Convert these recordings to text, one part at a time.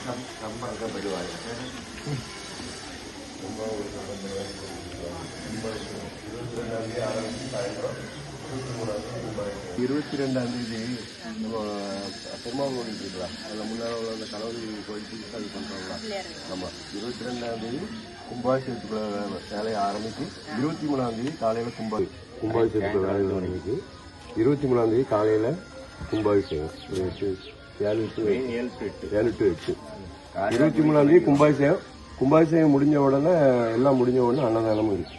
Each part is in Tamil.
சம்பளம் படுவாங்க. ரொம்ப 22ஆம் தேதி பெருமாள் இருக்குங்களா, அதில் முன்னால் உள்ள அந்த கணவரி கோயில் புதுசாக இது பண்ணுறாங்களா? ஆமாம், 22ஆம் தேதி கும்பாபிஷேகத்துக்குள்ள வேலையை ஆரம்பித்து 23ஆம் தேதி காலையில் கும்பாபிஷேகத்துக்குள்ள வேலையில் ஆரம்பித்து 23ஆம் தேதி காலையில் கும்பாபிஷேகம் 7 to 8. 23ஆம் தேதி கும்பாபிஷேகம் முடிஞ்ச உடனே எல்லாம் முடிஞ்ச உடனே அன்னதானமும் இருக்கு.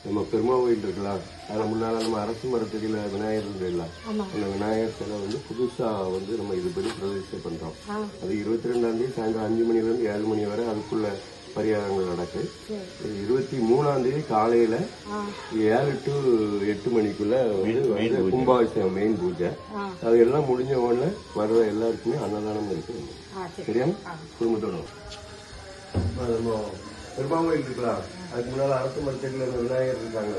நம்ம பெருமாள் கோயில் இருக்கலாம், அதில் முன்னால் நம்ம அரசு மரத்தடியில் விநாயகர் இருக்கலாம். அந்த விநாயகர் சிலை வந்து புதுசாக வந்து நம்ம இதுபடி பிரதிஷ்டை பண்ணுறோம். அது 22ஆம் தேதி சாயந்தரம் 5 மணிலேருந்து 7 மணி வரை அதுக்குள்ள பரிகாரங்கள் நடக்கு. 23ஆம் தேதி காலையில் 7 to 8 மணிக்குள்ள வந்து கும்பாபிஷேகம் மெயின் பூஜை. அது எல்லாம் முடிஞ்ச உடனே வர்ற எல்லாருக்குமே அன்னதானம் இருக்கு. சரியா? குடும்பத்தோட பெருமாள் கோயில் இருக்கலாம், அதுக்கு முன்னால் அரசு மரத்தடியில் விநாயகர் இருக்காங்க.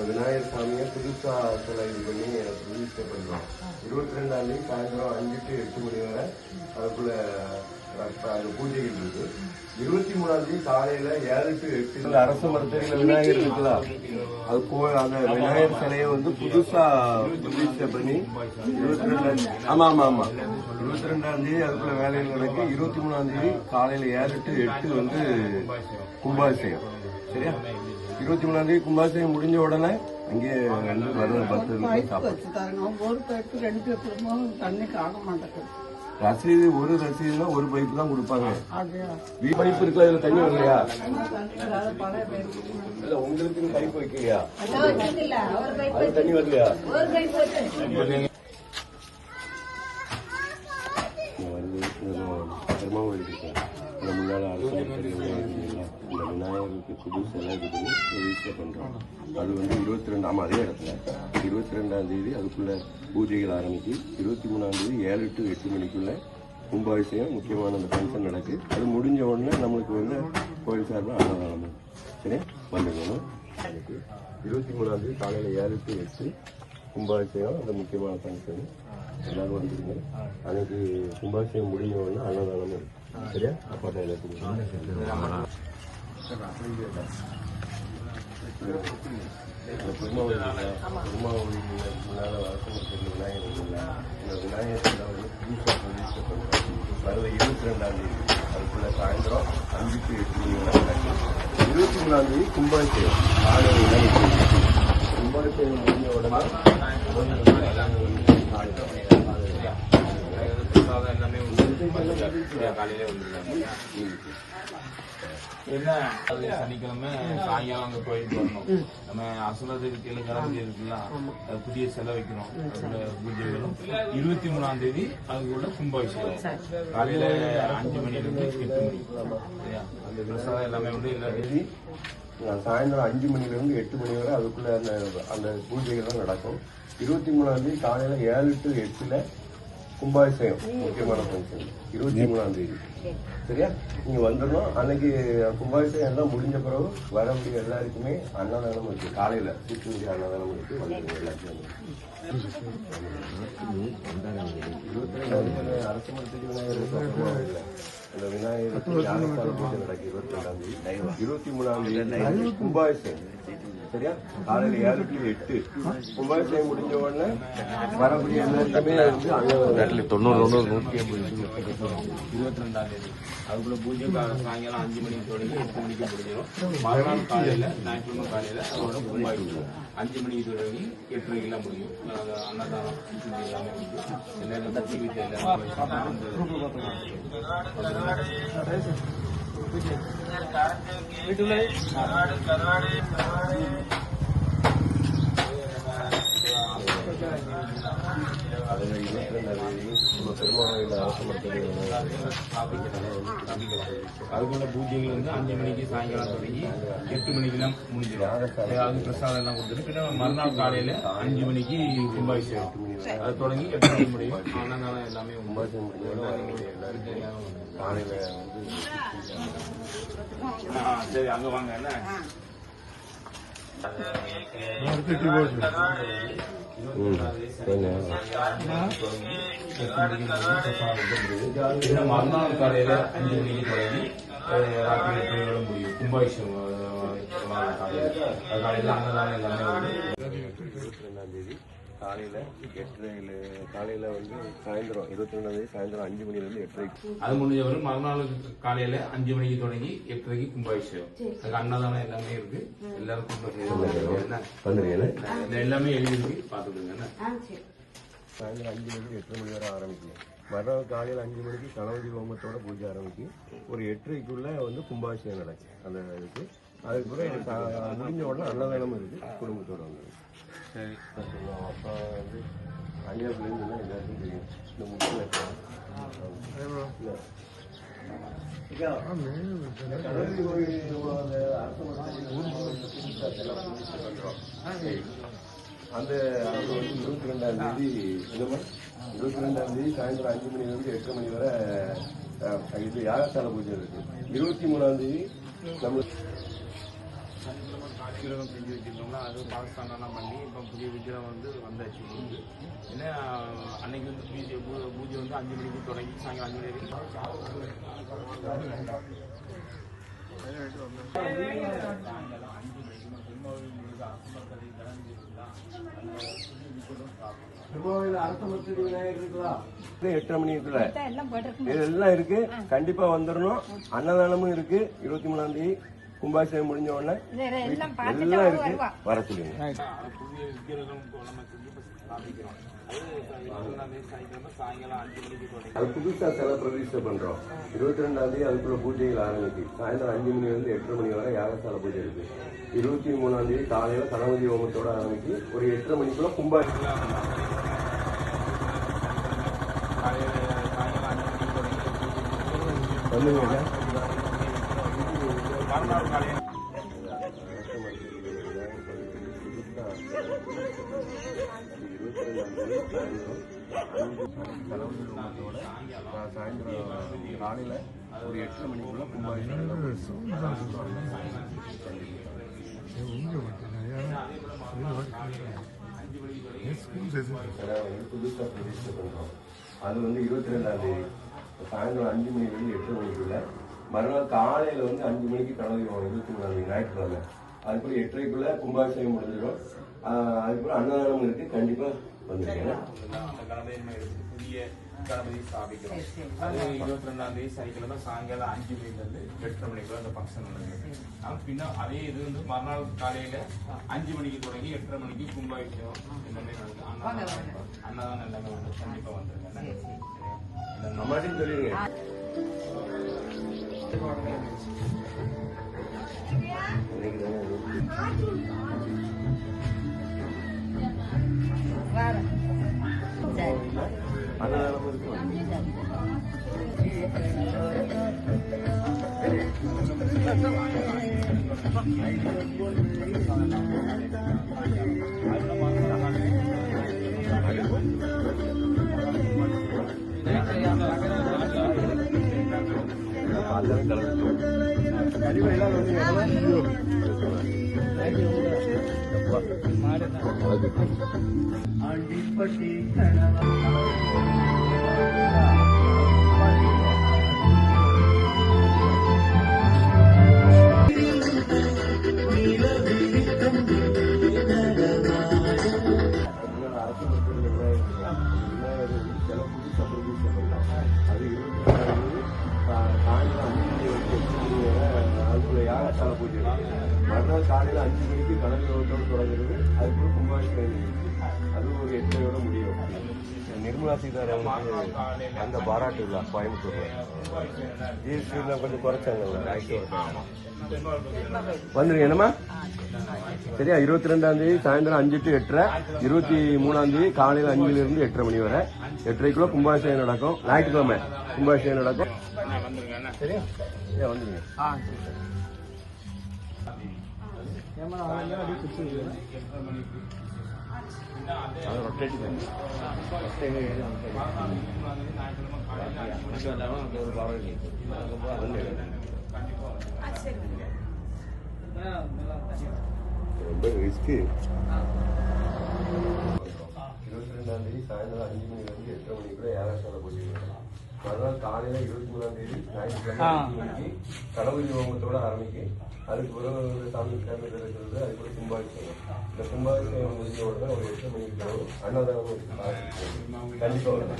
விநாயகர் சாமியை புதுசா சிலை இது பண்ணி பிரதிஷ்டை பண்றோம். 22ஆம் தேதி சாயந்தரம் 5 to 8 மணி வரை அதுக்குள்ள பூஜைகள் இருக்கு. 23ஆம் தேதி காலையில 7 to 8 அரசு மரத்தடியில் விநாயகர் இருக்கலாம். அது போய் அந்த விநாயகர் சிலையை வந்து புதுசா பிரதிஷ்டை பண்ணி 22ஆம் தேதி அதுக்குள்ள வேலையில் நடக்கு. 23ஆம் தேதி காலையில 7 to 8 வந்து கும்பாபிஷேகம். சரியா? 23ஆம் தேதி கும்பாபிஷேகம் முடிஞ்ச உடனே அங்கே வந்து வர 10 ரசீது, ஒரு ரசீதுனா ஒரு பைப்பு தான் கொடுப்பாங்க. பைப்பு இருக்குல்ல, இதுல தண்ணி வரலையா? இல்ல உங்களுக்கு பைப் வைக்கலையா? அது தண்ணி வரலையா? பெருமாள் இருக்கு, இந்த முன்னாள் அரசு இந்த விநாயகருக்கு புதுசு எல்லாம் இது பண்ணி பிரதிஷ்டை பண்றோம். அது வந்து 22 அதே இடத்துல 22ஆம் தேதி அதுக்குள்ள பூஜைகள் ஆரம்பிச்சு 23ஆம் தேதி 7 to 8 மணிக்குள்ள கும்பாபிஷேகம் முக்கியமான அந்த ஃபங்க்ஷன் நடக்கு. அது முடிஞ்ச உடனே நம்மளுக்கு வந்து கோயில் சார்பாக அன்னதானம். சரியா? வந்துக்கணும். 23ஆம் தேதி காலையில் 7 to 8 கும்பாபிஷேகம், அந்த முக்கியமான ஃபங்க்ஷன். எல்லாரும் வந்துருங்க. அன்னைக்கு கும்பாபிஷேகம் முடிஞ்ச உடனே அன்னதானம் இருக்கு. சரியா? அப்பாட்ட எல்லாத்துக்கும் பெருமாள் முன்னால வழக்கம் விநாயகர் இந்த விநாயகர் வந்து புதுசாக பிரதிஷ்டை பண்ணுறோம். வர 22ஆம் தேதி அதுக்குள்ள சாயந்தரம் 5 to 8 மணி வரை நடக்கும். 23ஆம் தேதி கும்பாபிஷேகம் கும்பாபிஷேகம் முடிஞ்ச உடனே காலையிலே வந்துருக்காங்க. என்ன சனிக்கிழமை சாயங்காலம் அங்க கோயிலுக்கு வரணும். நம்ம அசுரத்துக்கு கீழே கரந்தி இருக்கலாம், புதிய செலை வைக்கிறோம். பூஜைகளும் 23ஆம் தேதி அதுக்குள்ள கும்பாபிஷேகம் காலையில 5 மணிலிருந்து 8 மணி. அந்த பிரசாதம் எல்லாமே வந்து எல்லா தேதி சாயந்தரம் 5 மணிலிருந்து 8 மணி வரை அதுக்குள்ள அந்த பூஜைகள்லாம் நடக்கும். 23ஆம் தேதி காலையில 7 to 8 கும்பாபிஷேகம் முக்கியமான ஃபங்க்ஷன் 23ஆம் தேதி. சரியா? நீங்க வந்துடணும். அன்னைக்கு கும்பாபிஷேகம் எல்லாம் முடிஞ்ச பிறகு வர முடிய எல்லாருக்குமே அன்னதானம் இருக்கு. காலையில கூட்டு அன்னதானம் இருக்கு. வந்துருங்க எல்லாத்தையும். 22ஆம் தேதி அரசு மரத்துக்கு விநாயகர் இல்லை, அந்த விநாயகருக்கு யாருக்கான பூஜை நடக்கு. 22ஆம் தேதி 23ஆம் தேதி கும்பாபிஷேகம். சரியா? காலையில 7 to 8 கும்பாபிஷேகம் முடிஞ்ச உடனே வரக்கூடிய எல்லாருக்குமே வந்து 22ஆம் தேதி அதுக்குள்ள பூஜை சாயங்காலம் 5 மணிக்கு தொடங்கி 8 மணிக்கு முடிஞ்சிடும். மறுநாள் காலையில ஞாயிற்றுக்கிழமை காலையில அதோட கும்பாபிஷேகம் 5 மணிக்கு தொடங்கி 8:30 முடியும். அன்னதானம் எல்லாமே எல்லாரும் தட்டி வீட்டு அதுக்குள்ள பூஜைகள் வந்து 5 மணிக்கு சாயங்காலம் தொடங்கி 8 மணிக்கெல்லாம் முடிஞ்சிடும். அது பிரசாதம் எல்லாம் கொடுத்துட்டு பின்ன மறுநாள் காலையில 5 மணிக்கு கும்பாபிஷேகம் அது தொடங்கி 8 மணிக்கு முடியும். அன்னதானம் எல்லாமே காலையில சரி அங்க வாங்க. என்ன மறுநாள் காலையில 5 மணிக்கு தொடங்கி ராத்திரி 8 மணியோட முடியும். கும்பாபிஷேகம் காலையில அன்னதானம் எல்லாமே வந்து 22ஆம் தேதி காலையில 8:30 காலையில வந்து சாயந்தரம் 22ஆம் தேதி சாயந்தரம் 5 மணிலேருந்து 8:30. அது முடிஞ்சவரை மறுநாள் காலையில 5 மணிக்கு தொடங்கி 8:30 கும்பாபிஷேகம். அதுக்கு அன்னதானம் எல்லாமே இருக்கு. எல்லாரும் எல்லாமே எழுதி இருக்கு, பாத்துக்கோங்க. சாயந்தரம் 5 மணிக்கு 8:30 மணி வரை ஆரம்பிக்கும். மறுநாள் காலையில் 5 மணிக்கு கணபதி ஹோமத்தோட பூஜை ஆரம்பிக்கும். ஒரு 8:30க்குள்ள வந்து கும்பாபிஷேகம் நடக்கும். அந்த இதுக்கு அதுக்கு பிறகு முடிஞ்ச உடனே அன்னதானம் இருக்கு, குடும்பத்தோட வந்து. சரி, அப்போ வந்து ஐயாவுக்குலேருந்து எல்லாருக்கும் தெரியும் இந்த முக்கிய கணபதி கோயில் அந்த 22ஆம் தேதி 22ஆம் தேதி சாயந்தரம் 5 மணிலேருந்து 8 மணி வரை இது யாகசாலை பூஜை இருக்கு. 23ஆம் தேதி நம்மளுக்கு விக்கிரகம் செஞ்சு வச்சிருந்தோம்னா அது பாகிஸ்தானெல்லாம் பண்ணி இப்போ புதிய விக்கிரகம் வந்து வந்தாச்சு. ஏன்னா அன்னைக்கு வந்து பூஜை வந்து 5 மணிக்கு தொடங்கி சாயங்காலம் 5 மணி வரைக்கும் 8 மணிக்குள்ள இதெல்லாம் இருக்கு. கண்டிப்பா வந்துடணும். அன்னதானமும் இருக்கு. 23ஆம் தேதி கும்பாபிஷேகம் முடிஞ்ச உடனே எல்லாம் இருக்கு, வர சொல்லுங்க. புதிய விக்கிரகம் நம்ம செஞ்சு ஸ்தாபிக்கிறோம். அது புதுசா சில பிரதிஷ்டை பண்றோம். 22ஆம் தேதி அதுக்குள்ள பூஜைகள் ஆரம்பிச்சு சாயந்தரம் 5 மணிலேருந்து 8 மணி வரை யாகசாலை பூஜை இருக்கு. 23ஆம் தேதி காலையில கணபதி ஹோமத்தோட ஆரம்பிச்சு ஒரு 8 மணிக்குள்ள கும்பாபிஷேகம் பண்ணுவீங்க. சாயந்தரம் காலையில ஒரு 8 மணிக்குள்ள கும்பாபிஷேகம் புதுசா பிரதிஷ்டை பண்றோம். அது வந்து 22ஆம் தேதி சாயந்தரம் 5 மணிலேருந்து 8 மணிக்குள்ள. மறுநாள் காலையில வந்து 5 மணிக்கு கணபதி ஹோமம் 23ஆம் தேதி ஞாயிற்றுக்கிழமை. அதுக்குள்ள 8:30க்குள்ள கும்பாபிஷேகம் முடிஞ்சிடும். அதுக்குள்ள அன்னதானம் இருக்கு. கண்டிப்பா வந்துருக்கேன். புதிய கணபதி ஸ்தாபிக்கிறோம். அது 22ஆம் தேதி சனிக்கிழமை சாயங்காலம் 5 மணிலேருந்து 8 மணிக்குள்ள அந்த ஃபங்க்ஷன் நடக்குது. பின்ன அதே இது வந்து மறுநாள் காலையில 5 மணிக்கு தொடங்கி 8:30 மணிக்கு கும்பாபிஷேகம் எல்லாமே நடக்குது. அன்னதானம் எல்லாமே வந்து கண்டிப்பா வந்துருங்க. அம்மாட்டின்னு சொல்லிடுங்க. அன்னதானம் இருக்கு. அடிப்பட்டி மறுநாள் காலையில் 5 மணிக்கு கணக்கு தொடங்குறது. அதுக்குள்ள கும்பாபிஷேகம் அது ஒரு 8:30 முடியும். நிர்மலா சீதாராமன் அந்த பாராட்டு இல்லை கோயம்புத்தூர்ல ஜிஎஸ்டிலாம் கொஞ்சம் குறைச்சாங்கல்ல. வந்துருங்க என்னம்மா. சரியா? 22ஆம் தேதி சாயந்தரம் 5 to 8:30, 23ஆம் தேதி காலையில் 5 to 8:30 மணி வரை 8:30க்குள்ள கும்பாபிஷேகம் நடக்கும். ஞாயிற்றுக்கிழமை கும்பாபிஷேகம் நடக்கும். சரியா? வந்துருங்க. அது ரொட்டேட் பண்ணி ஒரு பாரம் ரொம்ப ரிஸ்க்கு. 22ஆம் தேதி சாயந்தரம் 5 மணிலேருந்து 8:30 மணிக்குள்ள ஏகாசால போட்டிருக்காங்க. மறுநாள் காலையில 23ஆம் தேதி ஞாயிற்றுக்கிழமை 5 மணிக்கு கடவுள் ஹோமத்தோட ஆரம்பிக்கும். அதுக்கு பிறகு சாமி கிழமை இருக்கிறது. அதுக்கு ஒரு கும்பாபிஷேகம். இந்த கும்பாபிஷேகம் முடிஞ்ச உடனே ஒரு 8 மணிக்கு அன்னதானம் கண்டிப்பா வரும்.